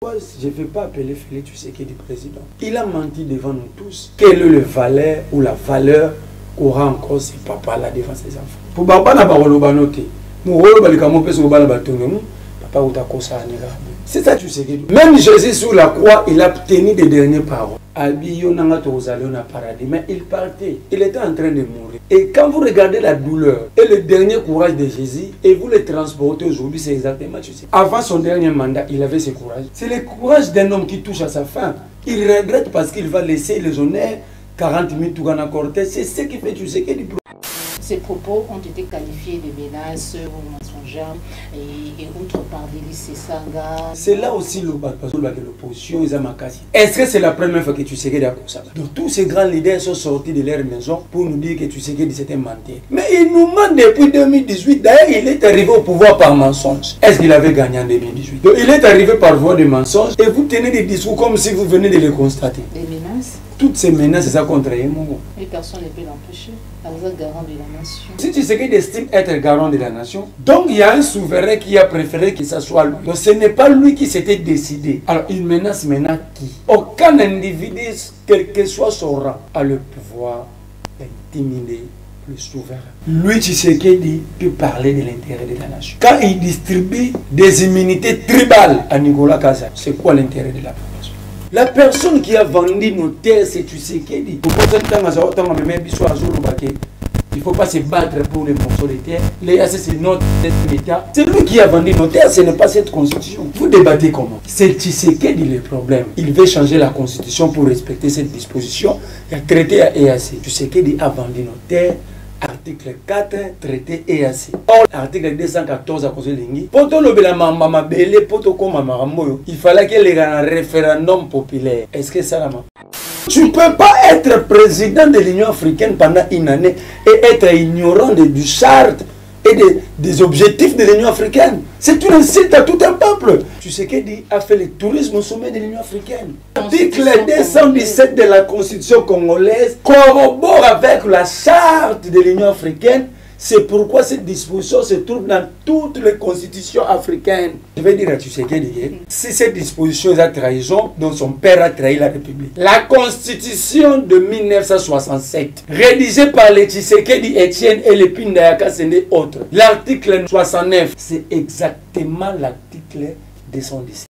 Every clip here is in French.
Je ne vais pas appeler Félix Tshisekedi président. Il a menti devant nous tous. Quelle est le valeur ou la valeur qu'aura encore ses papas là devant ses enfants? Pour papa n'a pas noté. C'est ça Tshisekedi. Même Jésus sur la croix, il a tenu des dernières paroles. Mais il partait, il était en train de mourir. Et quand vous regardez la douleur et le dernier courage de Jésus, et vous le transportez aujourd'hui, c'est exactement ce que c'est. Avant son dernier mandat, il avait ce courage. C'est le courage d'un homme qui touche à sa fin. Il regrette parce qu'il va laisser les honneurs 40 000 Tougana Cortés. C'est ce qui fait Tshisekedi. Ces propos ont été qualifiés de menaces ou mensongères et outre par Denis Sanga. C'est là aussi l'opposition, ils ont cassé. Est-ce que c'est la première fois que Tshisekedi a comme ça? Donc tous ces grands leaders sont sortis de leur maison pour nous dire que Tshisekedi c'était un menteur. Mais il nous ment depuis 2018. D'ailleurs, il est arrivé au pouvoir par mensonge. Est-ce qu'il avait gagné en 2018? Donc il est arrivé par voie de mensonge et vous tenez des discours comme si vous venez de les constater. Des menaces? Toutes ces menaces, c'est ça contre Yemou. Et personne ne peut l'empêcher. Vous êtes garant de la nation. Si Tshisekedi estime être garant de la nation, donc il y a un souverain qui a préféré que ce soit lui. Donc ce n'est pas lui qui s'était décidé. Alors il menace maintenant qui? Aucun individu, quel que soit son rang, a le pouvoir d'intimider le souverain. Lui, Tshisekedi, peut parler de l'intérêt de la nation. Quand il distribue des immunités tribales à Nicolas Kaza, c'est quoi l'intérêt de la nation? La personne qui a vendu nos terres, c'est Tshisekedi. Il ne faut pas se battre pour les morceaux de terre. C'est notre État. C'est lui qui a vendu nos terres, ce n'est pas cette constitution. Vous débattez comment? C'est Tshisekedi le problème. Il veut changer la constitution pour respecter cette disposition. Il a traité à EAC. Tshisekedi a vendu nos terres. Article 4, traité EAC. Or, article 214 à cause de l'Ingi. Il fallait qu'il y ait un référendum populaire. Est-ce que ça la main? Tu ne peux pas être président de l'Union africaine pendant une année et être ignorant du charte et des objectifs de l'Union africaine. C'est une insulte à tout un peuple. Tshisekedi a fait le tourisme au sommet de l'Union africaine. L'article 217 de la Constitution congolaise corrobore avec la charte de l'Union africaine. C'est pourquoi cette disposition se trouve dans toutes les constitutions africaines. Je vais dire à Tshisekedi, si cette disposition est à trahison, dont son père a trahi la République. La Constitution de 1967, rédigée par les Tshisekedi Etienne et les Pindayaka Sende autres. L'article 69, c'est exactement l'article 217.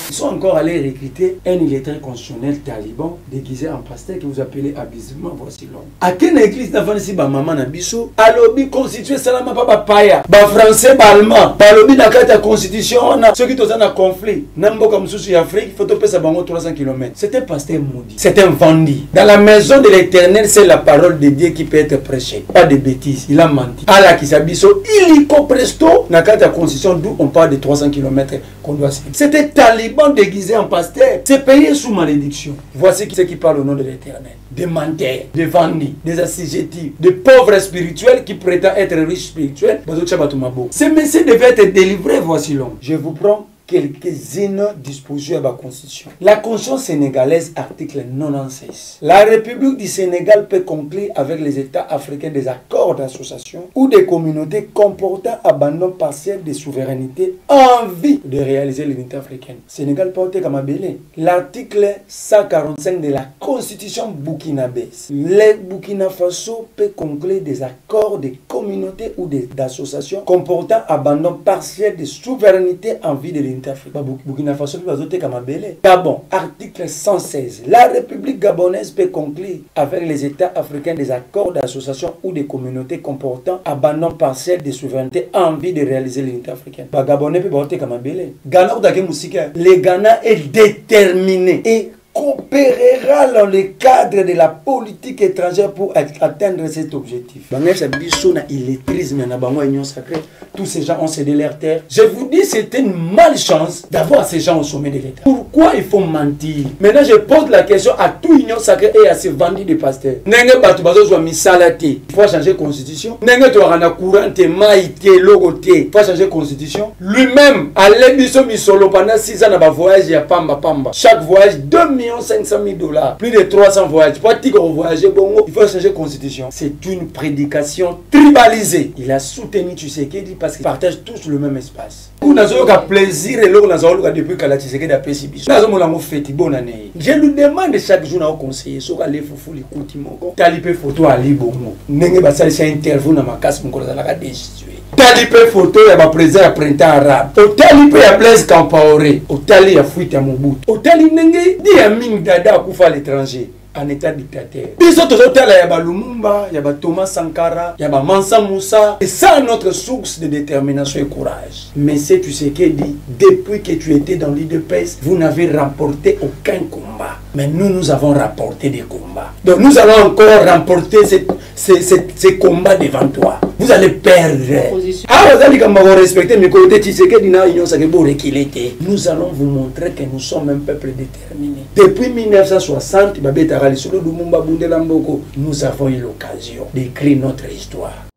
Ils sont encore allés recruter un illettré constitutionnel taliban déguisé en pasteur que vous appelez abusivement voici l'homme. À quelle église d'avant ici, maman Nabiso, à lobby constitué salama papa paya, ba français, ba allemand, ba lobby na carte constitution, ceux qui sont en conflit, n'ambo comme souci Afrique, il faut topper sa bango 300 km. C'est un pasteur maudit, c'est un vendu. Dans la maison de l'Éternel, c'est la parole de Dieu qui peut être prêchée, pas de bêtises. Il a menti. Allah qui s'abisso, illico presto, na carte constitution d'où on parle de 300 km qu'on doit suivre. C'était taliban déguisé en pasteur, c'est payé sous malédiction. Voici ceux qui parlent au nom de l'Éternel. Des menteurs, des vendus, des assujettis, des pauvres spirituels qui prétendent être riches spirituels. Ces messieurs devaient être délivrés, voici l'homme. Je vous prends quelques-unes dispositions de la Constitution. La Constitution sénégalaise, article 96. La République du Sénégal peut conclure avec les États africains des accords d'association ou des communautés comportant abandon partiel de souveraineté en vue de réaliser l'unité africaine. Sénégal porte comme abélé. L'article 145 de la Constitution burkinabèse. Le Burkina Faso peut conclure des accords de communautés ou d'associations comportant abandon partiel de souveraineté en vue de l'unité africaine. Burkina Faso peut voter comme abélé. Gabon, article 116. La République gabonaise peut conclure avec les États africains des accords d'association ou des communautés comportant abandon partiel de souveraineté en vue de réaliser l'unité africaine. Gabonais peut voter comme abélé. Ghana ou le Ghana est déterminé et coopérera dans le cadre de la politique étrangère pour atteindre cet objectif. Tous ces gens ont cédé leur terre. Je vous dis, c'est une malchance d'avoir ces gens au sommet de l'État. Pourquoi il faut mentir? Maintenant, je pose la question à tout union sacrée et à ces vendus de pasteurs. Il faut changer la constitution. Il faut changer la constitution. Lui-même, à l'émission Misolo, pendant 6 ans, il a voyagé à Pamba Pamba. Chaque voyage, 2,5 millions $. Plus de 300 voyages. Pour voyager, il faut changer la constitution. C'est une prédication tribalisée. Il a soutenu Tshisekedi parce qu'ils partagent tous le même espace. Nous avons un plaisir et nous avons depuis que la Tshisekedi a payé biso. Nous avons un fête bonne année. Je lui demande chaque jour au conseiller so ka le fufu li kuti moko. Talipe photo ali bongo. Ndenge ba salisa interview na makasi moko za la destituer. Talipe photo ya ba président ya printemps arabe. Otalipe ya Blaise Compaoré. Otali ya fuite ya Mobutu. Otali ndenge di ya Ming Dada kufa à l'étranger. En état dictateur. Biso tozotala ya ba Lumumba, ya ba Thomas Sankara, ya ba Mansa Moussa. Et ça notre source de détermination et courage. Mais c'est tu sais qu'il dit, depuis que tu étais dans l'IDPS, vous n'avez remporté aucun combat. Mais nous avons remporté des combats. Donc nous allons encore remporter ces combats devant toi. Vous allez perdre. Ah, vous allez quand même respecter mes côtés. Tu sais que nous allons vous montrer que nous sommes un peuple déterminé. Depuis 1960, nous avons eu l'occasion d'écrire notre histoire.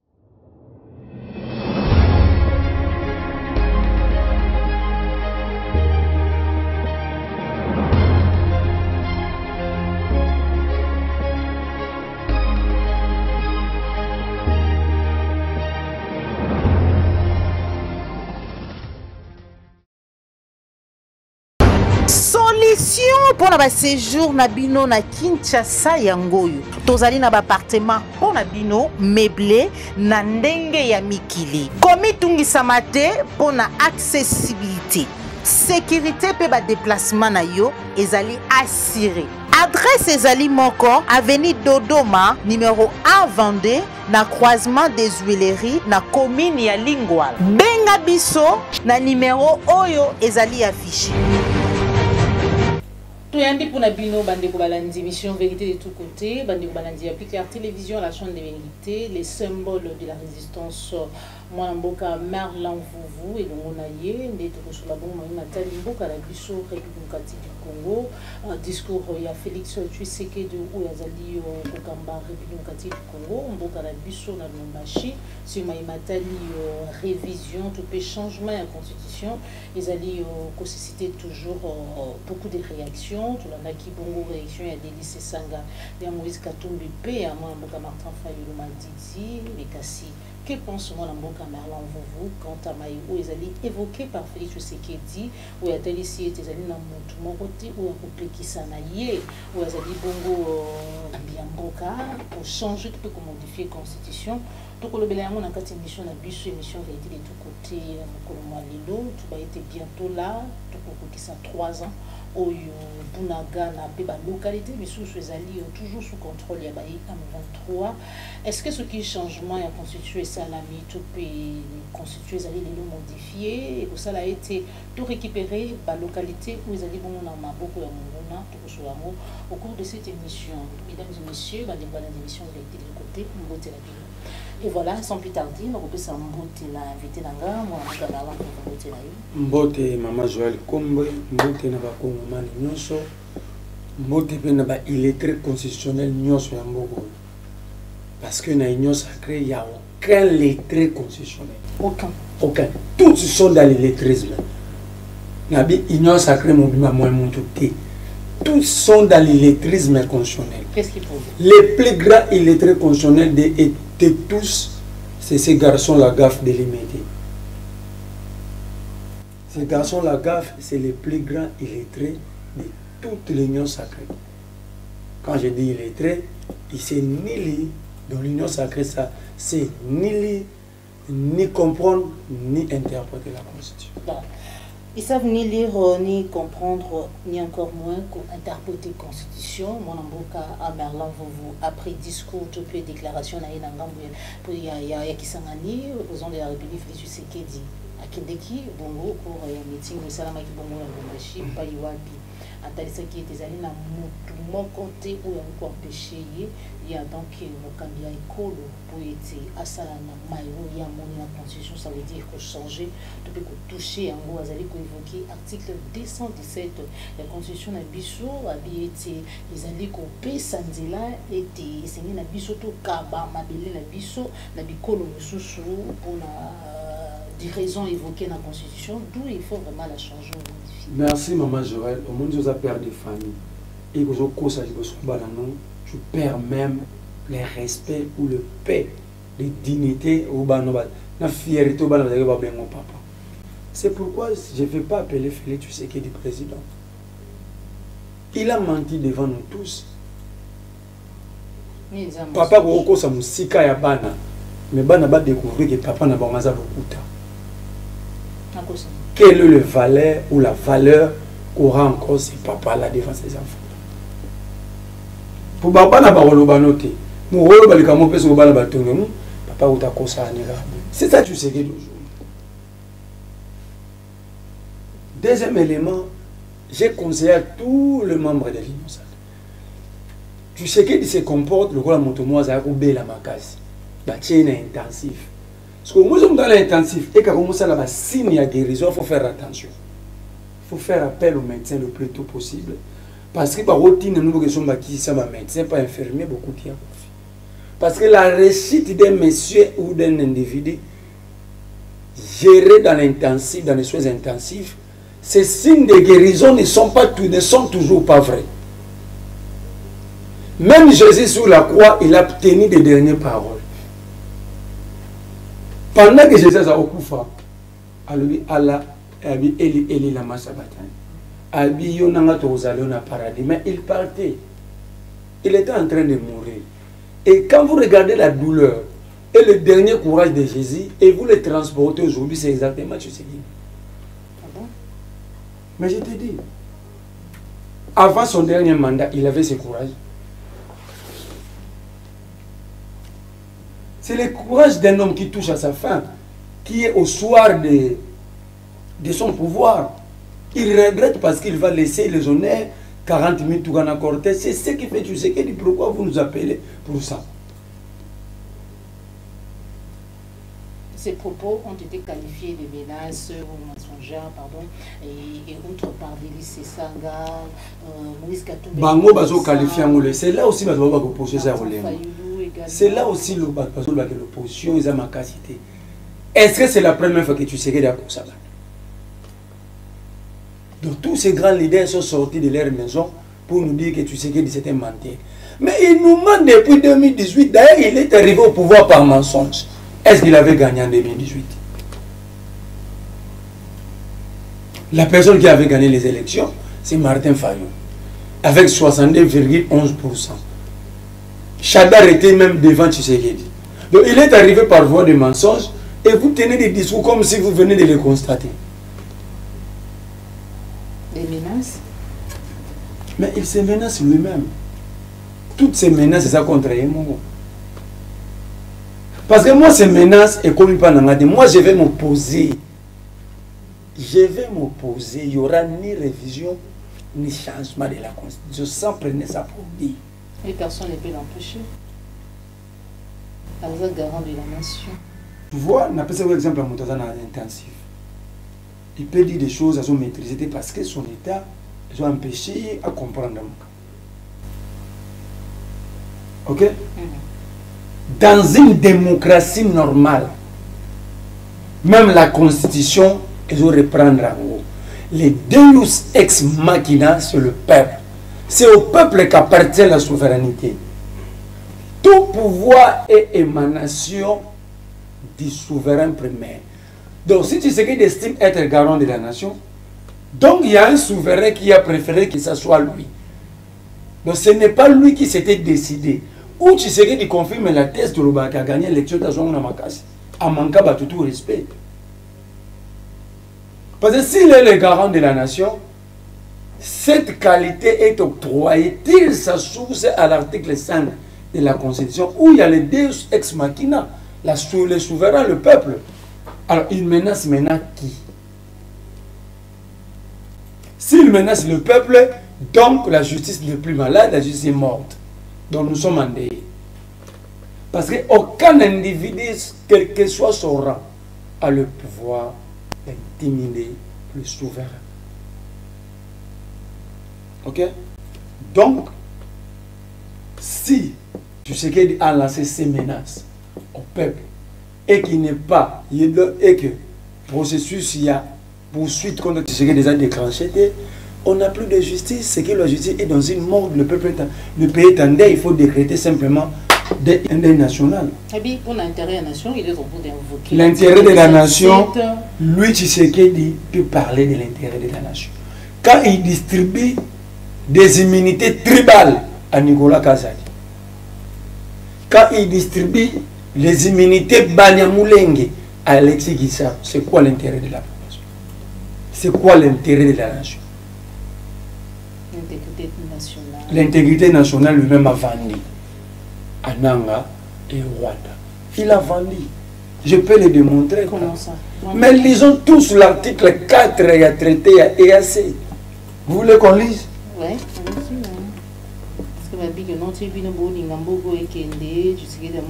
Solution pour le séjour Nabino na Kinshasa yangoyo. Tozali na appartement pour Nabino meublé na ndenge ya mikili. Komi tungisa mate pour na accessibilité. Sécurité pe ba déplacement na yo ezali assuré. Adresse ezali moko avenue Dodoma numéro 1 Vendée na croisement des Huileries na commune ya Lingwala. Benga biso na numéro oyo ezali affiché. Toyandi pour Nabino, Bandeko Balandi, émission Vérité de tous côtés, Bandeko Balandi, appliqué à télévision, la chaîne de vérité, les symboles de la résistance, moi Mboka, Merlan Vouvou, et le Monaye, Ndetoko Solabon, Nathalie Mboka, la Bissot, République du Congo, discours, il y a Félix Tshisekedi, ou Yazali, Kokamba, République du Congo, Mboka, la Bissot, na Lombashi, sur Maïmatali, révision, tout le changement à la constitution, ils allaient citer toujours beaucoup de réactions. Tout le monde qui bongo réaction à Délice Sanga, il y a Moïse Katumbi P, à moi Mboka Martin Fayulu Madidi, les Kassi. Que pense-moi dans Mboka Merlan Vouvou quant à Maï où ils allaient évoqué par Félix Tshisekedi, où il y a tel ici, ils allaient dans mon côté, où il y a couplé qui s'en aille, où ils allaient bongo bien Mboka pour changer, tout pour modifier la constitution. Donc le bénéfice on a quatre émissions, on a bus émission vérité de tous côtés, Mokoloma Lilo, tout va être bientôt là, tout pour qui ça 3 ans. Oyo Bunaga na beba localité mais sous ali toujours sous contrôle ya baï M23. Est-ce que ce qui changement a constitué ça la vie tout pays constitué ali les modifiés et que ça a été tout récupéré par localité où ils allaient bon na maboko ya mona tout sur amour au cours de cette émission. Mesdames et messieurs, bah des bonnes émissions vérité de côté Mbote la ville. Et voilà, sans plus tarder, on peut s'en Mbote la invité d'anga moi on va avant pour Mbote la Mbote Mama Joël Kombe, Mbote na ba Kongomani nyonso, Mbote pe na ba illettré constitutionnel nyonso ya mboko. Parce que dans l'union sacrée, il n'y a aucun lettré constitutionnel. Aucun. Aucun. Tous sont dans l'illettrisme. L'union sacrée, tous sont dans l'illettrisme constitutionnel. Qu'est-ce qu'il faut? Les plus grands illettrés constitutionnels de tous, c'est ces garçons la gaffe délimitée. Ces garçons la gaffe, c'est les plus grands illettrés de toute l'union sacrée. Quand je dis illettré, il s'est ni lire dans l'union sacrée, ça, c'est ni lire, ni comprendre, ni interpréter la Constitution. Bon. Ils savent ni lire, ni comprendre, ni encore moins interpréter la Constitution. Mon amboka à Merlan Vouvou, après discours, tout peu déclaration, il y a Kisangani, le président de la République, Félix Tshisekedi, à Kendeki, Bongo, pour un meeting, le Salamaki Bongo, la Bombashi, Païwapi. Atalisaki était allé dans mon côté où il a empêché, il y a donc Mokambia Ekolo pour être à Salana, Maïro, il y a la constitution, ça veut dire que changer, tout peut toucher en gros, Azali pour évoquer article 217, la constitution n'a biso, a bien été, les alliés qu'on paie Sanzela, était, c'est n'a biso tout kaba, mabélé la biso, n'a bicolo sous pour des raisons évoquées dans la constitution, d'où il faut vraiment la changer. Merci Maman Joël. Au monde où père de famille et tu perds même le respect ou le paix, les dignités ou la fierté au papa. C'est pourquoi je ne vais pas appeler Félix Tshisekedi président. Il a menti devant nous tous. Papa Roko sa musika ya bana. Mais bana va découvrir que papa n'a pas maza lokuta. Quelle est le valeur ou la valeur qu'aura encore ce papa là devant ses enfants? Pour papa n'a pas relobanoté. Mon rôle va le camoufler sur le bal bâton. Papa ou ta cosa c'est ça tu sais que toujours. Deuxième élément, j'ai conseillé à tous les membres de l'Innocent. Tu sais qu'il se comporte, le rôle de Montomoise a coupé la macasse. La chaîne est intensive. Parce que nous sommes dans l'intensif et quand on a la signe de guérison, il faut faire attention. Il faut faire appel au médecin le plus tôt possible. Parce que par routine, nous sommes qui sont médecins, pas infirmiers, beaucoup de temps. Parce que la réussite d'un monsieur ou d'un individu géré dans l'intensif, dans les soins intensifs, ces signes de guérison ne sont toujours pas vrais. Même Jésus sur la croix, il a tenu des dernières paroles. Pendant que Jésus a okufa, lui Allah, Eli lama sabachthani. Abi yonanga tozali na paradis, mais il partait. Il était en train de mourir. Et quand vous regardez la douleur et le dernier courage de Jésus, et vous le transportez aujourd'hui, c'est exactement ce que c'est dit. Mais je te dis, avant son dernier mandat, il avait ce courage. C'est le courage d'un homme qui touche à sa fin, qui est au soir de son pouvoir. Il regrette parce qu'il va laisser les honneurs 40 000 Tougana Cortés. C'est ce qui fait, tu sais, pourquoi vous nous appelez pour ça. Ces propos ont été qualifiés de menaces ou mensongères, pardon, et outre par Délice Sanga, Moïse Katumbe. Bango bazo qualifié en c'est là aussi bazo ba opposition ça relève. C'est là aussi le bazo ba que l'opposition ils ont ma capacité. Est-ce que c'est la première fois que tu sais que d'accord ça? Donc tous ces grands leaders sont sortis de leur maison pour nous dire que tu sais que c'était mentir. Mais il nous ment depuis 2018. D'ailleurs, il est arrivé au pouvoir par mensonge. Est-ce qu'il avait gagné en 2018? La personne qui avait gagné les élections, c'est Martin Fayou, avec 62,11%. Chadar était même devant Tshisekedi. Donc il est arrivé par voie de mensonge et vous tenez des discours comme si vous venez de les constater. Des menaces? Mais il se menace lui-même. Toutes ces menaces, c'est ça contre lui. Parce que moi, ces menaces, et comme il parle, moi, je vais m'opposer. Je vais m'opposer. Il n'y aura ni révision, ni changement de la Constitution. Sans prendre ça pour dire. Et personne ne peut l'empêcher. Par exemple, garant de la nation. Tu vois, on appelle ça par exemple à Moutazana intensif. Il peut dire des choses à son maîtrise parce que son état les a empêchés à comprendre. Ok? Dans une démocratie normale, même la constitution, ils vont reprendre en haut. Les Deus ex machina, c'est le peuple. C'est au peuple qu'appartient la souveraineté. Tout pouvoir est émanation du souverain primaire. Donc si tu sais qu'il estime être garant de la nation, donc il y a un souverain qui a préféré que ce soit lui. Donc ce n'est pas lui qui s'était décidé. Ou tu sais qu'il confirme la thèse de l'Oba qui a gagné l'élection de Zouang Namakasi. À Mankaba, tout respect. Parce que s'il est le garant de la nation, cette qualité est octroyée, tire sa source à l'article 5 de la Constitution, où il y a le Deus ex machina, le souverain, le peuple. Alors, il menace maintenant qui? S'il menace le peuple, donc la justice n'est plus malade, la justice est morte. Donc nous sommes endeuillés. Parce qu'aucun individu, quel que soit son rang, a le pouvoir d'intimider le souverain. Ok? Donc, si tu sais qu'il a lancé ces menaces au peuple et qu'il n'est pas, et que processus, il y a poursuite contre ce qui est déjà déclenché, on n'a plus de justice. C'est que la justice est dans une mort, le pays est en deuil, il faut décréter simplement national. Pour l'intérêt de la nation, il est au bout d'invoquer. L'intérêt de la nation, lui, Tshisekedi peut parler de l'intérêt de la nation. Quand il distribue des immunités tribales à Nicolas Kazali, quand il distribue les immunités Banyamulenge à Alexis Guissard, c'est quoi l'intérêt de la nation? C'est quoi l'intérêt de la nation? L'intégrité nationale. L'intégrité nationale lui-même a vendu à Nanga et Rwanda. Il a vendu. Je peux le démontrer. Comment ça? Mais lisons tous l'article 4 et à traité à EAC. Vous voulez qu'on lise? Oui, parce que non, tu sais, Nambogo et Kende, tu sais, dans la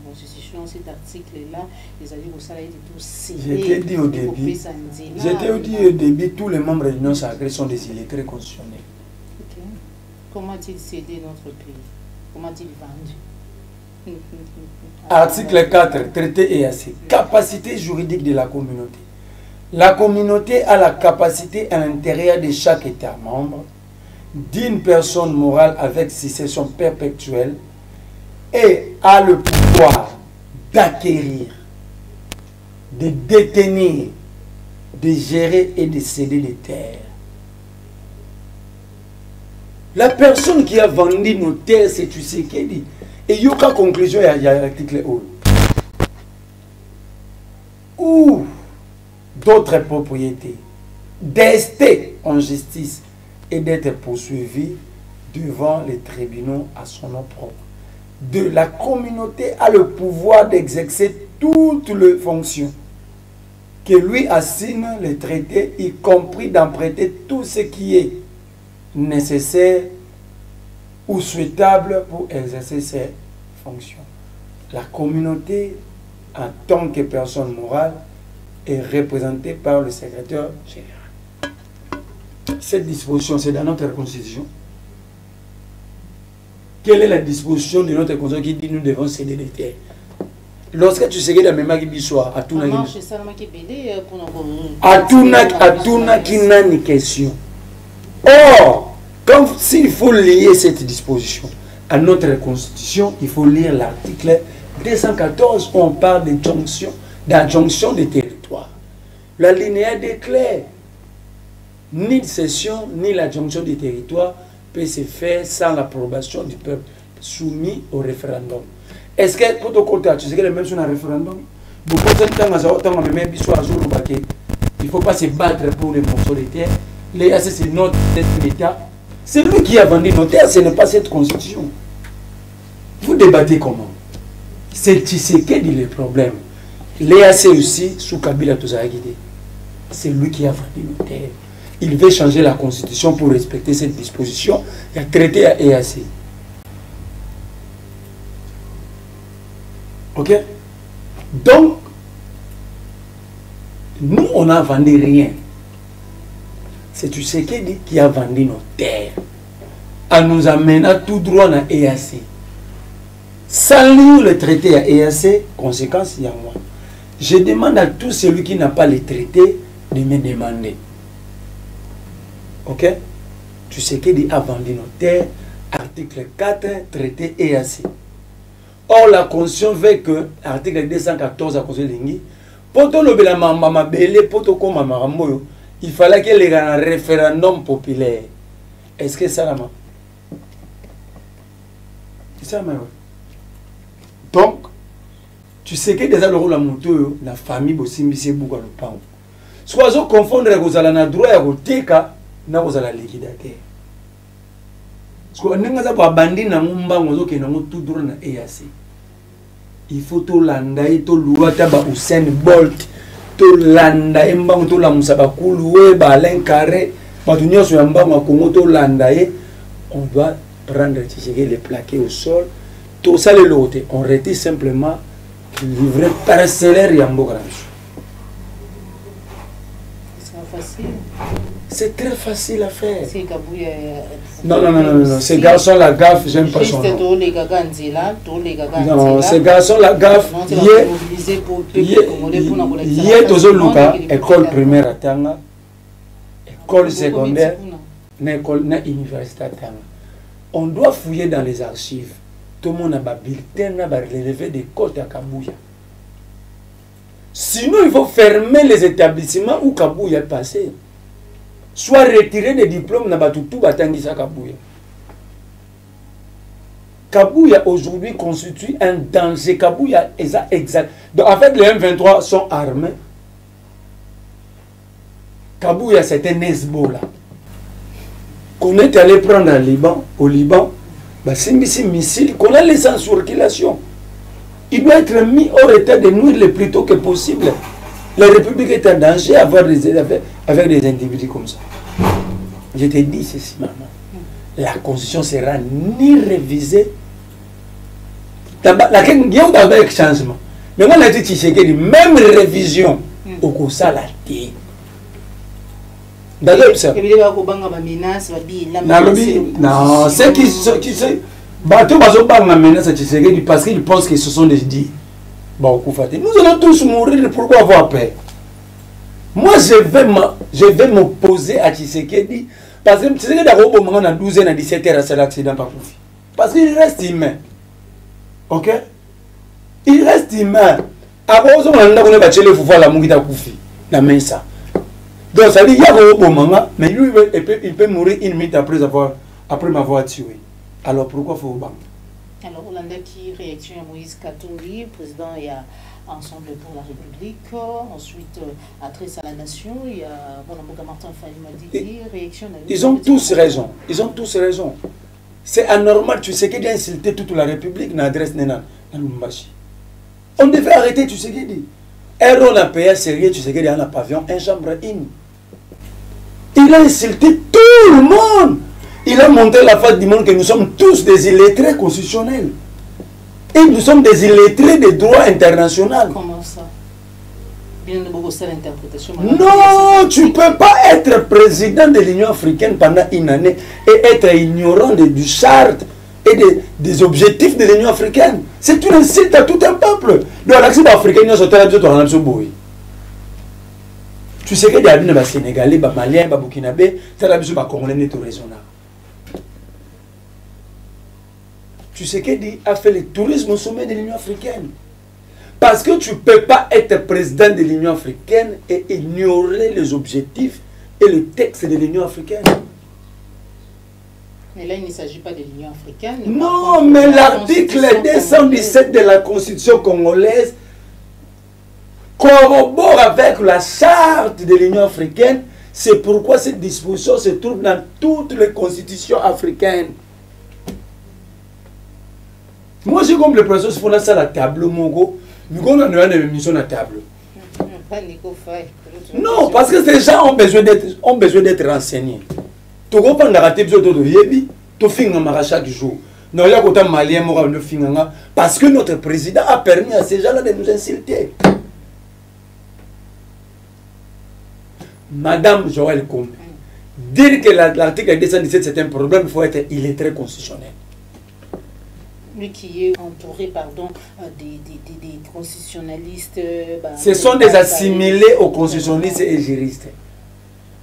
constitution, cet article-là, les alliés au salaire étaient tous scellés. J'étais dit au début. J'étais dit au début, tous les membres de l'Union sacrée sont des illettrés constitutionnels. Okay. Comment a-t-il cédé notre pays? Comment a-t-il vendu? Article 4, traité EAC. Capacité juridique de la communauté. La communauté a la capacité à l'intérieur de chaque État membre d'une personne morale avec succession perpétuelle et a le pouvoir d'acquérir, de détenir, de gérer et de céder les terres. La personne qui a vendu nos terres, c'est Tshisekedi. Et il y a une conclusion, il y a l'article 1. Ou d'autres propriétés, d'ester en justice et d'être poursuivi devant les tribunaux à son nom propre. De la communauté a le pouvoir d'exercer toutes les fonctions que lui assigne les traités, y compris d'emprunter tout ce qui est nécessaire ou souhaitable pour exercer ses fonctions. La communauté, en tant que personne morale, est représentée par le secrétaire général. Cette disposition, c'est dans notre constitution. Quelle est la disposition de notre constitution qui dit que nous devons céder les terres? Lorsque tu sais que la mémoire qui soit à tout qui n'a ni question. Or, s'il faut lier cette disposition à notre constitution, il faut lire l'article 214 où on parle d'adjonction des territoires. La linéa déclare ni de cession ni l'adjonction des territoires peut se faire sans l'approbation du peuple soumis au référendum. Est-ce que pour ton côté, tu sais que les mêmes sur un référendum? Il ne faut pas se battre pour les morceaux de terre. C'est notre État. C'est lui qui a vendu nos terres, ce n'est pas cette constitution. Vous débattez comment? C'est Tshisekedi le problème. L'EAC aussi, sous Kabila Touzahagide, c'est lui qui a vendu nos terres. Il veut changer la constitution pour respecter cette disposition. Il a traité à EAC. Ok? Donc, nous, on n'a vendu rien. C'est Tshisekedi qui a vendu nos terres en nous amenant tout droit dans EAC. Sans lire le traité à EAC, conséquence, il y a moi. Je demande à tout celui qui n'a pas le traité de me demander. Ok? Tshisekedi a vendu nos terres, article 4, traité EAC. Or, la Constitution veut que, article 214 à Constitution Lingi, pour tout le il fallait qu'il y ait un référendum populaire. Est-ce que ça la main? C'est ça, mais donc, tu sais que déjà le rôle de la famille, c'est beaucoup le pain. Soit vous confondre avec vous avez droit à vous teka, vous avez liquidateur. Soit vous avez bandit na mumba, vous avez tout droit na EAC. Il faut tout l'andaï, tout l'ouata ba Usain Bolt. To landa embang to la musaba kuluwe ba Alain Carré matunyo so embang ma Congo to landa on doit prendre Tshisekedi les plaquer au sol tout ça le loté on retire simplement le livret parcellaire Yambo Grange. C'est facile. C'est très facile à faire. Non, ces garçons la gaffe, j'aime pas son nom. Non, ces garçons la gaffe, il est toujours Luka, école primaire à Tanga, école secondaire, école université à Tanga. On doit fouiller dans les archives. tout le monde a un bulletin, a relevé des côtes à Kabouya. Sinon, il faut fermer les établissements où Kabouya est passé. Soit retirer des diplômes dans tout Batangisa Kabouya. Kabouya aujourd'hui constitue un danger. Kabouya est exact. Donc, en fait, les M23 sont armés. Kabouya, c'est un Hezbollah. Qu'on est allé prendre au Liban, c'est un missile qu'on a laissé en circulation. Il doit être mis hors état de nuire le plus tôt que possible. La République est en danger avec des individus comme ça. Je te dis ceci, maman. La Constitution sera ni révisée. Il y a un changement. Mais on a dit même révision au Kosa la thé. D'ailleurs, ça. Non, c'est qui bateau menace parce qu'ils pensent que ce sont des dits. Nous allons tous mourir, pourquoi avoir peur? Moi, je vais m'opposer à Tshisekedi parce que Tshisekedi a eu 12 ans à 17 heures à cet accident par profit. Parce qu'il reste humain. Ok? Il reste humain. Après, on a dit que ça. Donc, ça dit qu'il y a un moment, mais lui, il peut mourir une minute après m'avoir tué. Alors, pourquoi il faut au banc? Alors, Hollanda qui réaction à Moïse Katumbi, président et à Ensemble pour la République. Ensuite, adresse à la nation, il y a Martin Fayimadi, réaction à... Ils ont tous raison. Ils ont tous raison. C'est anormal, tu sais qu'il y a insulté toute la République dans l'adresse Nena, dans Lumbashi. On devait arrêter, tu sais qu'il dit. On a payé sérieux, tu sais qu'il y a un pavillon, un chambre in. Il a insulté tout le monde. Il a montré la face du monde que nous sommes tous des illettrés constitutionnels. Et nous sommes des illettrés des droits internationaux. Comment ça? Non, tu ne peux pas être président de l'Union africaine pendant une année et être ignorant du charte et des objectifs de l'Union africaine. C'est une insulte à tout un peuple. Donc, l'accident africain, nous sommes tu sais que les Sénégalais, les Sénégalais, les Maliens, les Burkinabés, c'est la mission congolais tout raisonnable. Tu sais que a fait le tourisme au sommet de l'Union africaine. Parce que tu ne peux pas être président de l'Union africaine et ignorer les objectifs et le texte de l'Union africaine. Mais là, il ne s'agit pas de l'Union africaine. Non, mais l'article 217 de la Constitution congolaise corrobore avec la charte de l'Union africaine. C'est pourquoi cette disposition se trouve dans toutes les constitutions africaines. Moi, j'ai comme le processus pour lancer la table, Mongo. Nous avons une mission à table. Non, parce que ces gens ont besoin d'être renseignés. Tu comprends la raté besoin de yebi, tu finis chaque jour. Non, il y a autant malien moral de finanga parce que notre président a permis à ces gens-là de nous insulter. Madame Joël Kombe, dire que l'article 217 c'est un problème, il faut être illettré constitutionnel. Lui qui est entouré des constitutionnalistes. Ce sont des assimilés aux constitutionnalistes et juristes.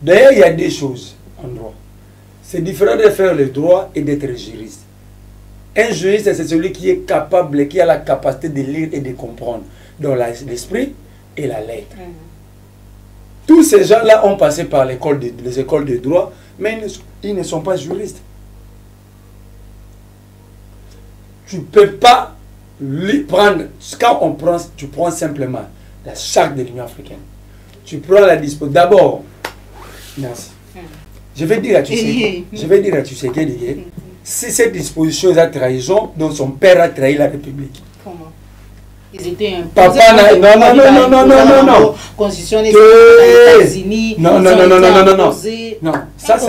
D'ailleurs, il y a des choses en droit. C'est différent de faire le droit et d'être juriste. Un juriste, c'est celui qui est capable, qui a la capacité de lire et de comprendre. Dans l'esprit et la lettre. Tous ces gens-là ont passé par les écoles de droit, mais ils ne sont pas juristes. Tu ne peux pas lui prendre, quand tu prends simplement la charte de l'Union africaine. Tu prends la disposition. D'abord, merci. Je vais dire à Tshisekedi, si cette disposition est à trahison, donc son père a trahi la République. Comment? Ils étaient un papa non. Constitutionnel États-Unis. Non. Ça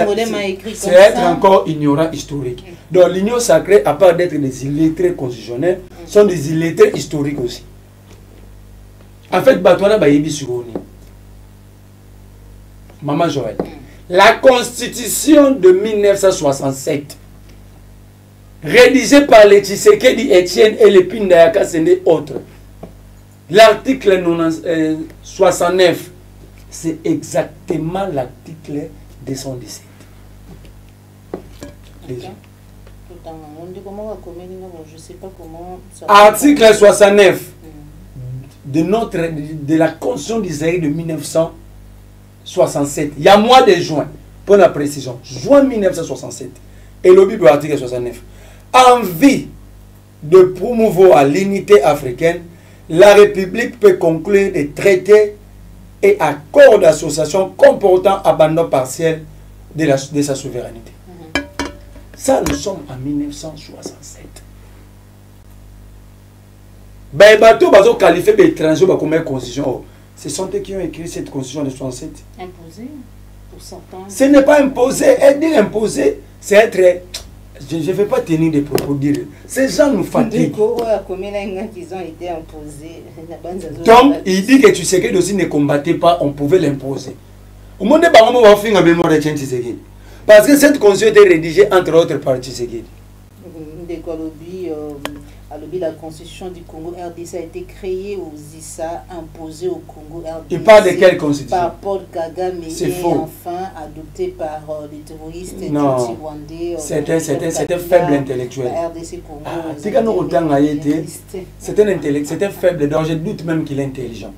c'est être encore ignorant historique. Donc l'Union sacrée, à part d'être des illettrés constitutionnels, sont des illettrés historiques aussi. En fait, Batouana Bayebi Sugoni. Maman Joël. La Constitution de 1967, rédigée par les Tshisekedi Etienne et les Pindayaka Sende autres, l'article 69, c'est exactement l'article 217. Je sais pas comment ça article 69 de la Constitution d'Israël de 1967. Il y a mois de juin, pour la précision, juin 1967. Et le Bible article 69. En vue de promouvoir l'unité africaine, la République peut conclure des traités et accords d'association comportant abandon partiel de sa souveraineté. Ça, nous sommes en 1967. Ben, bateau, bateau qualifié d'étranger comme une constitution. Ce sont eux qui ont écrit cette constitution de 67. Imposé pour certains. Ce n'est pas imposé. Et dire imposé, c'est être. Je ne vais pas tenir des propos dire. Ces gens nous fatiguent. Ils ont été imposés. Donc, il dit que Tshisekedi aussi ne combattait pas, on pouvait l'imposer. Au monde va finir en mémoire de Tshisekedi. Parce que cette constitution était rédigée entre autres par Tshisekedi. La constitution du Congo RDC a été créée aux ISA, imposée au Congo RDC. Il parle de quelle constitution? Par Paul Kagame et faux. Enfin adoptée par les terroristes rwandais. C'était faible intellectuel. C'était faible, donc je doute même qu'il est intelligent.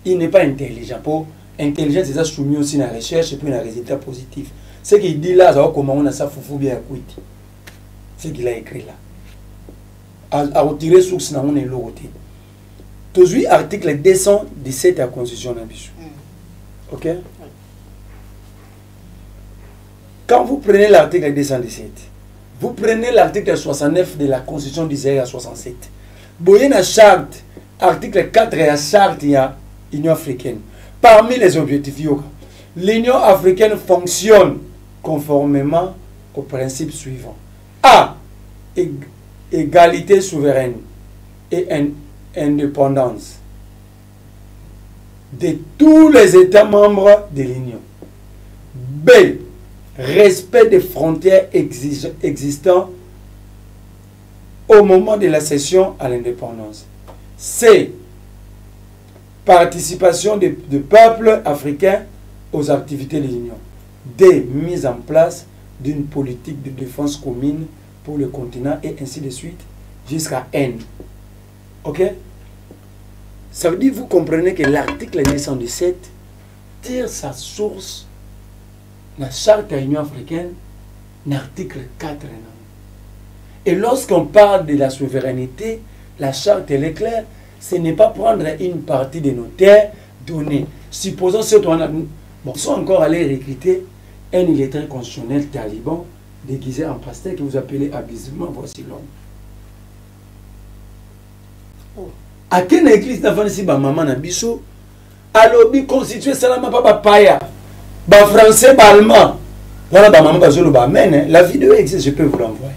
Il n'est pas intelligent. Pour intelligence, c'est ça soumis aussi à la recherche et puis un résultat positif. Ce qu'il dit là, c'est comment on a ça foufou bien à Kouiti. Ce qu'il a écrit là. À retirer source dans mon éloigné. Toujours article 217 de la Constitution de ok? Quand vous prenez l'article 217, vous prenez l'article 69 de la Constitution d'Israël à 67. Vous voyez la charte, article 4 de la charte de l'Union africaine. Parmi les objectifs, l'Union africaine fonctionne conformément aux principes suivants. A. Égalité souveraine et indépendance de tous les États membres de l'Union. B. Respect des frontières existantes au moment de la cession à l'indépendance. C. Participation de peuples africains aux activités de l'Union. D. Mise en place d'une politique de défense commune pour le continent et ainsi de suite jusqu'à N. Ok? Ça veut dire, vous comprenez que l'article 217 tire sa source dans la charte de l'Union africaine, l'article 4. Et lorsqu'on parle de la souveraineté, la charte elle est claire, ce n'est pas prendre une partie de nos terres données. Supposons que ils sont encore allés recruter un illettré constitutionnel taliban déguisé en pasteur que vous appelez abusivement, voici l'homme. À quelle église n'a pas si maman na biso alobi constitué salama papa paya ba français ba allemand voilà ba maman ba zolo ba amen. La vidéo existe, je peux vous l'envoyer.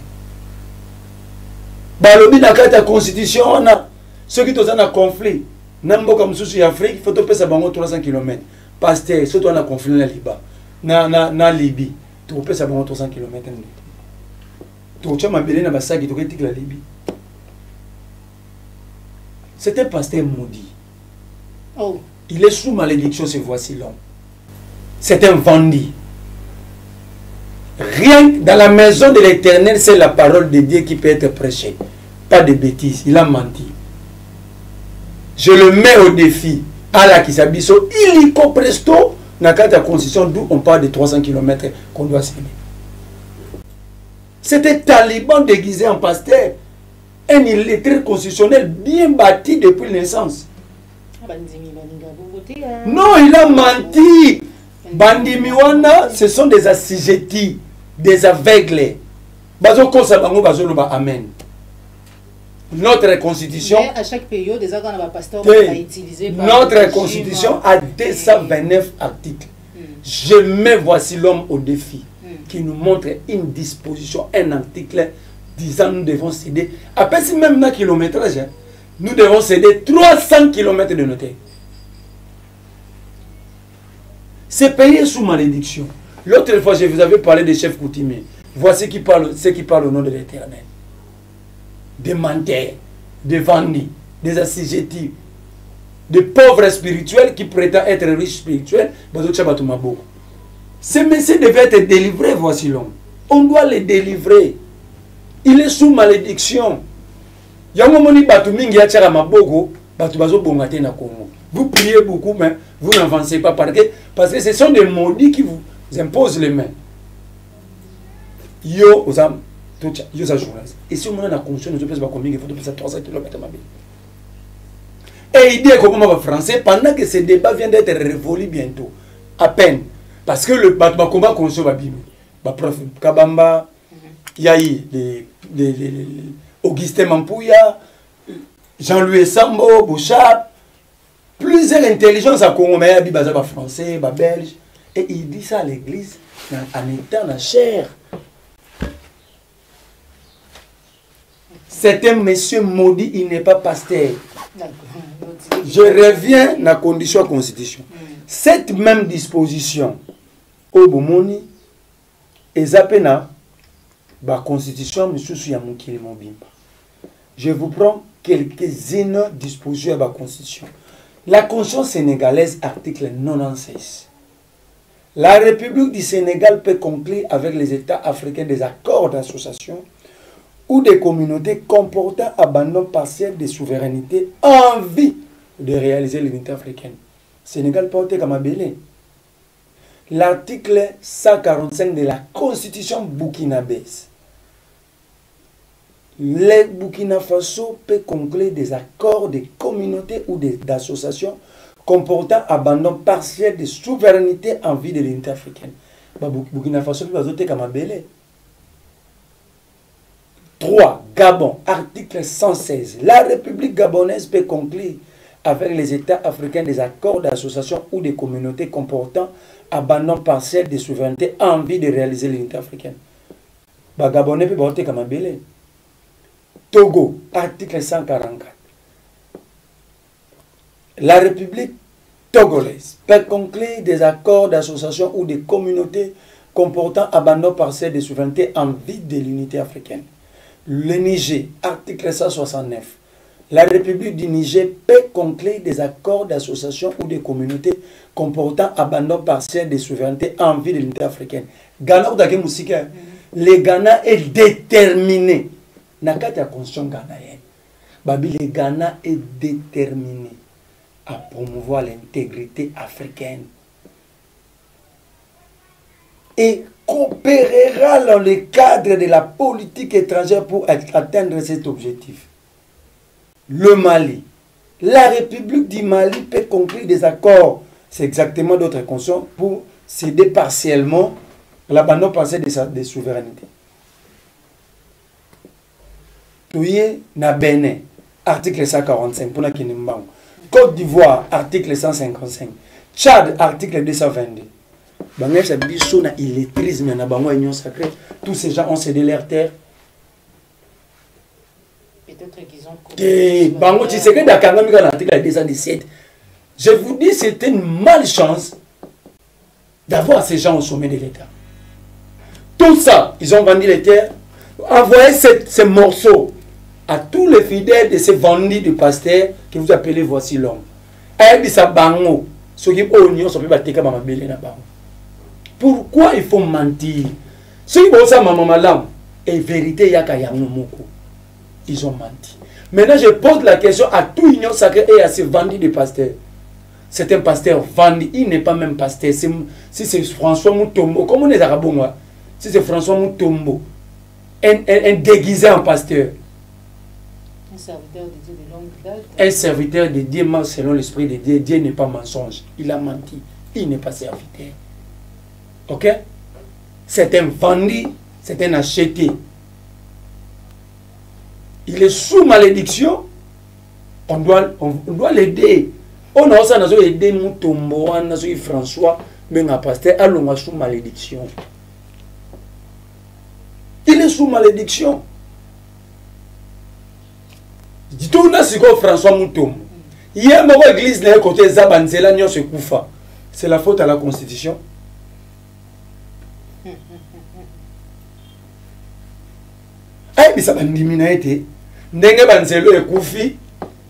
Ba lobi na kata constitution on a ceux qui sont en conflit nambo comme souci Afrique faut topé ça bango 300 km pasteur surtout on a conflit na Liban na Libye. Tu peux ça 300 km. Tu as ma belle na basaki tu quittes la Libye. C'est un pasteur maudit. Oh. Il est sous malédiction, ce voici l'homme. C'est un vendu. Rien dans la maison de l'Éternel, c'est la parole de Dieu qui peut être prêchée. Pas de bêtises, il a menti. Je le mets au défi. Allah qui s'abisso, illico presto. Dans la constitution d'où on parle de 300 km qu'on doit signer. C'était taliban déguisé en pasteur. Un illettré constitutionnel bien bâti depuis la naissance. Non, il a menti. Bandimiwana, ce sont des assujettis, des aveugles. Amen. Notre constitution, mais à chaque période, des pasteurs notre constitution a 229 articles. Je mets voici l'homme au défi qui nous montre une disposition, un article disant nous devons céder. Après si même dans le kilométrage, nous devons céder 300 km de nos terres. C'est payé sous malédiction. L'autre fois, je vous avais parlé des chefs coutumiers. Voici ceux qui parlent au nom de l'Éternel. Des menteurs, des vendus, des assujettis, des pauvres spirituels qui prétendent être riches spirituels. Ces messieurs devaient être délivrés, voici l'homme. on doit le délivrer. Il est sous malédiction. Yango moni batu mingi ya tchara maboko, batu bazo bongate na Congo. Vous priez beaucoup, mais vous n'avancez pas parce que ce sont des maudits qui vous imposent les mains. Yo, yo ça journaliste. Et si on a la conscience, nous avons combien il faut passer 300 km ma vie. Et il dit comment va français pendant que ce débat vient d'être révolu bientôt. À peine. Parce que le combat conscient va bimer. Prof Kabamba, Yahi, Augustin Mampouya, Jean-Louis Sambo, Bouchard, plusieurs intelligences à Congo, mais il y a français, belge. Et il dit ça à l'église en étant la chair. C'est un monsieur maudit, il n'est pas pasteur. Je reviens à la condition constitution. Cette même disposition, au Bomoni, et Zapena, la constitution, je vous prends quelques-unes dispositions de la constitution. La constitution sénégalaise, article 96. La République du Sénégal peut conclure avec les États africains des accords d'association ou des communautés comportant abandon partiel de souveraineté en vue de réaliser l'unité africaine. Sénégal porté comme abélé. L'article 145 de la Constitution burkinabèse. Le Burkina Faso peut conclure des accords de communautés ou d'associations comportant abandon partiel de souveraineté en vue de l'unité africaine. Burkina Faso peut voter comme abélé. 3. Gabon, article 116. La République gabonaise peut conclure avec les États africains des accords d'association ou des communautés comportant abandon partiel de souveraineté en vue de réaliser l'unité africaine. Gabonais peut voter comme un belé. Togo, article 144. La République togolaise peut conclure des accords d'association ou des communautés comportant abandon partiel de souveraineté en vue de l'unité africaine. Le Niger, article 169. La République du Niger peut conclure des accords d'association ou des communautés comportant abandon partiel de souveraineté en vue de l'unité africaine. Ghana, le Ghana est déterminé. Nakati la constitution ghanéenne. Le Ghana est déterminé à promouvoir l'intégrité africaine. Et coopérera dans le cadre de la politique étrangère pour atteindre cet objectif. Le Mali. La République du Mali peut conclure des accords, c'est exactement d'autres conditions, pour céder partiellement l'abandon partiel de souveraineté. Touye na Bénin, article 145, pour la Kinimbango. Côte d'Ivoire, article 155. Tchad, article 222. Tous ces gens ont cédé leur terre. Peut-être qu'ils ont... Je vous dis, c'était une malchance d'avoir ces gens au sommet de l'État. Tout ça, ils ont vendu les terres, envoyé ces morceaux à tous les fidèles de ces vendus de pasteurs que vous appelez voici l'homme. Pourquoi il faut mentir? Ceux qui ont ça, maman, et vérité, ils ont menti. Maintenant, je pose la question à tout union sacrée et à ces vendus de pasteurs. C'est un pasteur vendu, il n'est pas même pasteur. Si c'est François Moutombo, comme on est arabes, si c'est François Moutombo, un déguisé en pasteur. Un serviteur de Dieu de longue date. Un serviteur de Dieu, selon l'esprit de Dieu, Dieu n'est pas mensonge. Il a menti. Il n'est pas serviteur. Ok? C'est un vendu, c'est un acheté. Il est sous malédiction. On doit l'aider. On a aussi aider Moutombo, François, mais un pasteur, allons sous malédiction. Il est sous malédiction. Tout le monde François Moutombo. Il y a une église qui est côté Zabanzela, c'est la faute à la Constitution.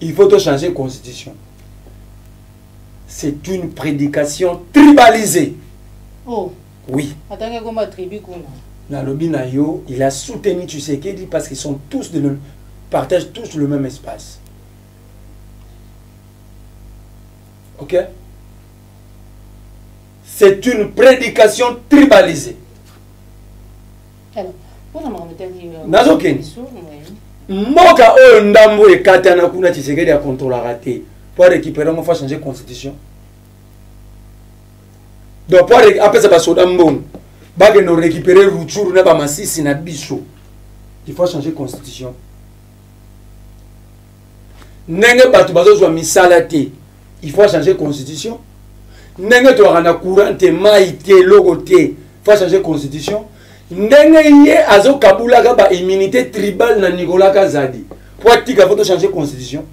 Il faut changer la Constitution. C'est une prédication tribalisée. Oh. Oui. Nalobi Nayo, il a soutenu Tshisekedi parce qu'ils sont tous partagent tous le même espace. Ok? C'est une prédication tribalisée. Alors, pour la Nazoken. Moka o ndambo e katana kuna Tshisekedi a contrôle raté. Pour récupérer, on va changer la constitution. Donc, pour après ça va soda mbon. Bah nous récupérer Rutshuru na ba masisi na biso. Il faut changer la constitution. Nenge batu bazo zwa misala te. Il faut changer la constitution. Nenge to rana courant te maïté logo te. Il faut changer la constitution. Ndenge ye azo kabula ka ba immunité tribale na Nicolas Kazadi. Pour tika faut changer la constitution.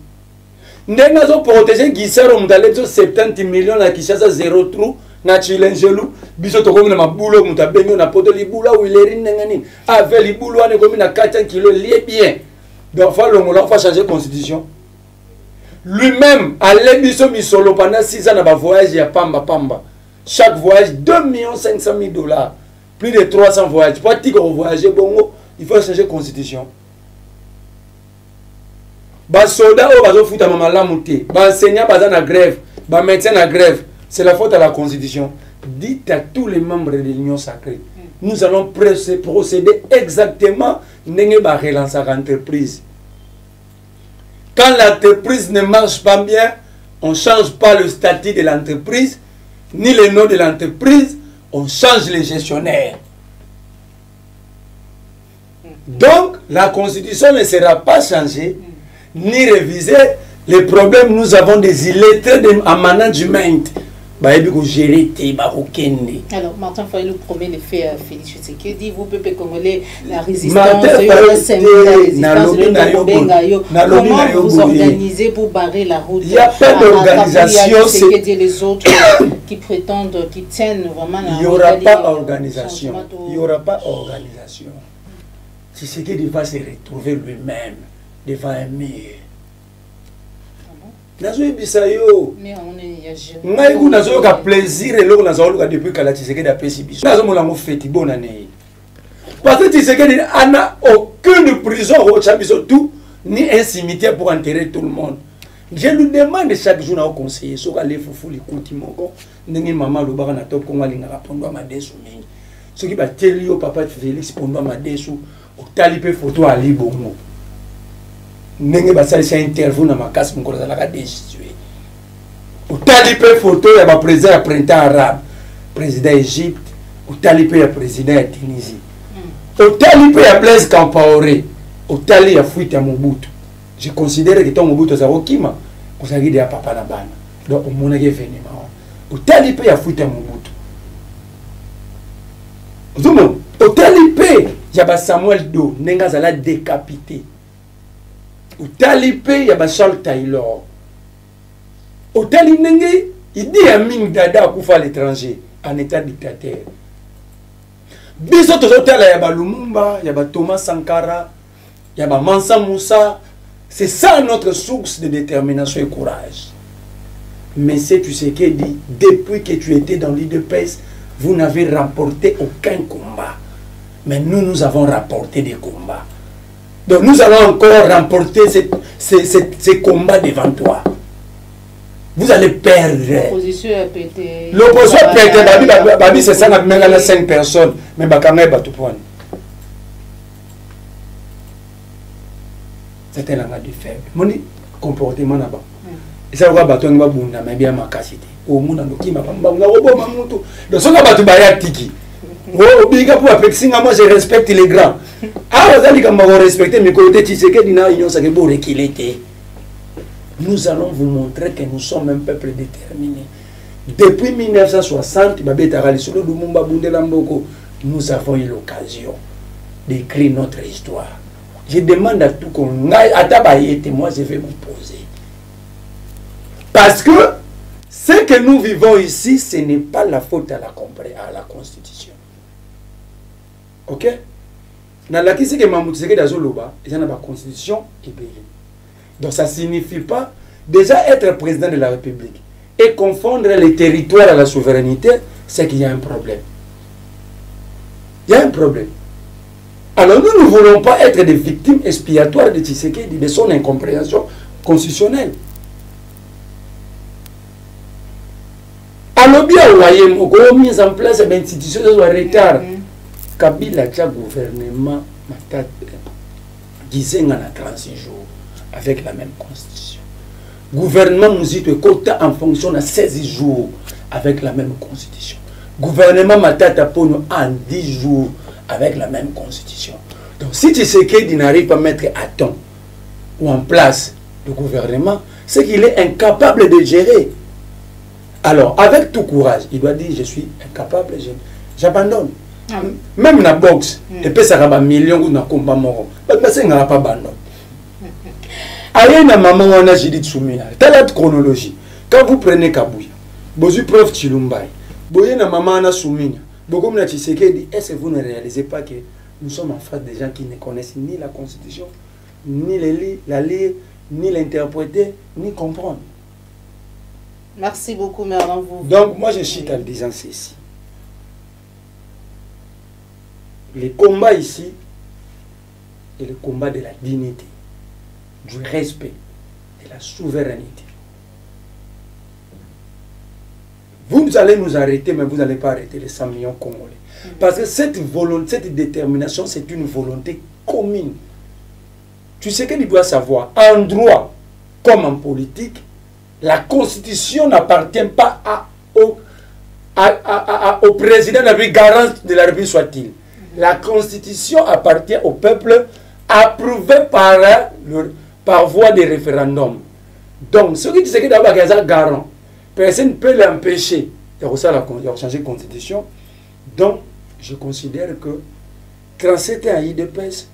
Ndenge azo protéger Gisaro Mdalezo 70 millions na Kishasa 0 trou na Chilengelu biso to komina mabulo mutabenyo na poto libula ou ileri ndengani avec libulu ane komina 400 kg lié bien. Donc faut longola faut changer la constitution. Lui-même allait biso misolo pendant 6 ans na ba voyage ya pamba pamba. Chaque voyage 2 500 000 $. Plus de 300 voyages. Pour dire voyager bongo, il faut changer la constitution. Les soldats qui foutent à Mamalamoute, les enseignants qui sont en grève, les médecins en grève, c'est la faute à la constitution. Dites à tous les membres de l'Union sacrée, nous allons procéder exactement à relancer l'entreprise. Quand l'entreprise ne marche pas bien, on ne change pas le statut de l'entreprise, ni le nom de l'entreprise, on change les gestionnaires. Donc, la constitution ne sera pas changée, ni révisée. Les problèmes, nous avons des illettrés en management. Alors, Martin Fayulu nous promet le fait Félix Tshisekedi, vous, peuple congolais, la résistance, comment vous organisez pour barrer la route? Il n'y a pas d'organisation. Les autres qui prétendent, qui tiennent vraiment la Il n'y aura pas d'organisation. Il n'y aura pas d'organisation. Tshisekedi va se retrouver lui-même devant un mur. Nazoyebisayo ngai ku nazoyoka plaisir eloko nazoluka depuis kala Tshisekedi apesi biso nazomolango feti bonne année parce que Tshisekedi n'a aucune prison au chabiso tout ni un cimetière pour enterrer tout le monde. Je lui demande chaque jour au conseiller soka le fufu likuti moko ndenge mama lobaka na top konga linga pondwa madesu mingi soki ba teli yo papa Félix pondwa madesu otali pe photo ali bongo ndenge basalisa interview na makasi mokolo azalaka destitué otali mpe photo ya baprésident ya printemps arabe président Égypte otali mpe ya président ya Tunisie otali mpe ya Blaise Compaoré otali ya fuite ya Mobutu. Je considère que ton Mobutu azala okima kozalaki de ya papa na bana donc omonaki événement wana otali mpe ya fuite ya Mobutu ozomona otali mpe ya basamuel do ndenge azala décapité otali mpe ya Charles Taylor otali ndenge Idi Amin Dada akufa à l'étranger en état dictateur biso tozotala ya Lumumba ya Thomas Sankara ya Mansa Moussa. C'est ça notre source de détermination et courage. Mais c'est tu sais qu'il dit depuis que tu étais dans l'UDPS vous n'avez remporté aucun combat, mais nous avons remporté des combats. Donc nous allons encore remporter ces combats devant toi. Vous allez perdre. L'opposition a pété. L'opposition a pété. Babi, c'est ça, on a 5 personnes. Mais Bakanga est tout point. C'est un langage du faible. Mon comportement là-bas. Et ça va battre un babunda, mais bien ma cassité. Au monde, on a qui m'a pas donc ça va battre Baya Tiki. Oh, biga pour Apexinga, moi je respecte les grands. Ah, vous allez comme respecter mes côtés, tu sais que dina union ça que beau réquilité. Nous allons vous montrer que nous sommes un peuple déterminé. Depuis 1960, nous avons eu l'occasion d'écrire notre histoire. Je demande à tout qu'on aille à Tabaïete, moi je vais vous poser. Parce que ce que nous vivons ici, ce n'est pas la faute à la Constitution. Ok? Dans la question que Mamoudou Tshisekedi Azoloba, il y a une Constitution et belé. Donc ça ne signifie pas déjà être président de la République et confondre les territoires à la souveraineté, c'est qu'il y a un problème. Il y a un problème. Alors nous ne voulons pas être des victimes expiatoires de Tshisekedi, de son incompréhension constitutionnelle. Alors bien, vous voyez, mise en place des institutions de retard. Kabila a gouvernement disait en a 36 jours avec la même constitution. Gouvernement nous dit que quota en fonction de 16 jours avec la même constitution. Gouvernement Matata Pono en 10 jours avec la même constitution. Donc si Tshisekedi n'arrive pas à mettre à temps ou en place le gouvernement, c'est qu'il est incapable de gérer. Alors avec tout courage, il doit dire je suis incapable, j'abandonne. Même la boxe, et puis ça va un million ou na combat moro. Mais ça n'a pas abandonné. Aïe na maman on a Judith Soumina. T'as la chronologie. Quand vous prenez Kabouya, Bozu prof Chilumbai, Boye na maman na Soumina, Bokom na Tshisekedi, est-ce que vous ne réalisez pas que nous sommes en face des gens qui ne connaissent ni la constitution, ni la lire, ni l'interpréter, ni comprendre. Merci beaucoup, Merlin. Donc moi je cite en disant ceci. Les combats ici, est le combat de la dignité, du respect, de la souveraineté. Vous allez nous arrêter, mais vous n'allez pas arrêter les 100 millions Congolais. Parce que cette volonté, cette détermination, c'est une volonté commune. Tu sais qu'il doit savoir, en droit comme en politique, la Constitution n'appartient pas au président de la République, garant de la République soit-il. La Constitution appartient au peuple, approuvé par voie de référendum. Donc, ce qui dit que d'abord, il y a un garant. Personne ne peut l'empêcher de changer la Constitution. Donc, je considère que quand c'était un IDPS,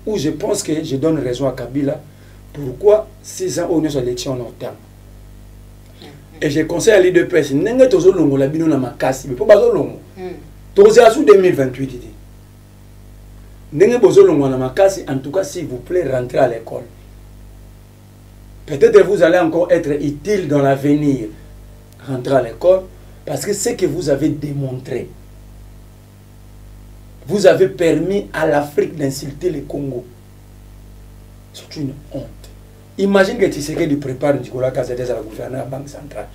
où je pense que je donne raison à Kabila, pourquoi 6 ans, on est sur l'élection en terme. Et je conseille à l'IDPS, n'est-ce pas toujours longo la bino na makasi, mais pas longo. Tous à sous 2028. En tout cas, s'il vous plaît, rentrez à l'école. Peut-être que vous allez encore être utile dans l'avenir. Rentrez à l'école, parce que ce que vous avez démontré, vous avez permis à l'Afrique d'insulter le Congo. C'est une honte. Imagine que Tshisekedi prépare Nicolas Kazadès à la gouverneure de la Banque centrale.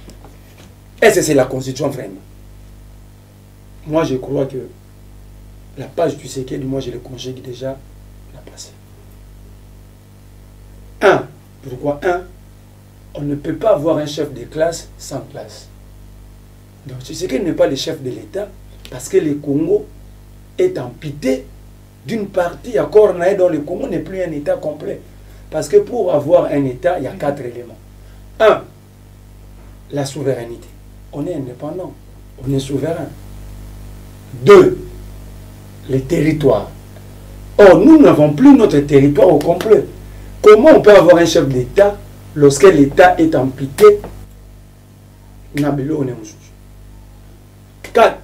Est-ce que c'est la Constitution vraiment? Moi, je crois que la page du Tshisekedi, moi, je le conjugue déjà la passée. Pourquoi on ne peut pas avoir un chef de classe sans classe. Donc, Tshisekedi n'est pas le chef de l'État parce que le Congo est amputé d'une partie à Cornaï dont le Congo n'est plus un État complet. Parce que pour avoir un État, il y a 4 éléments. 1, la souveraineté. On est indépendant, on est souverain. 2, les territoires. Or, nous n'avons plus notre territoire au complet. Comment on peut avoir un chef d'État lorsque l'État est amputé? 4,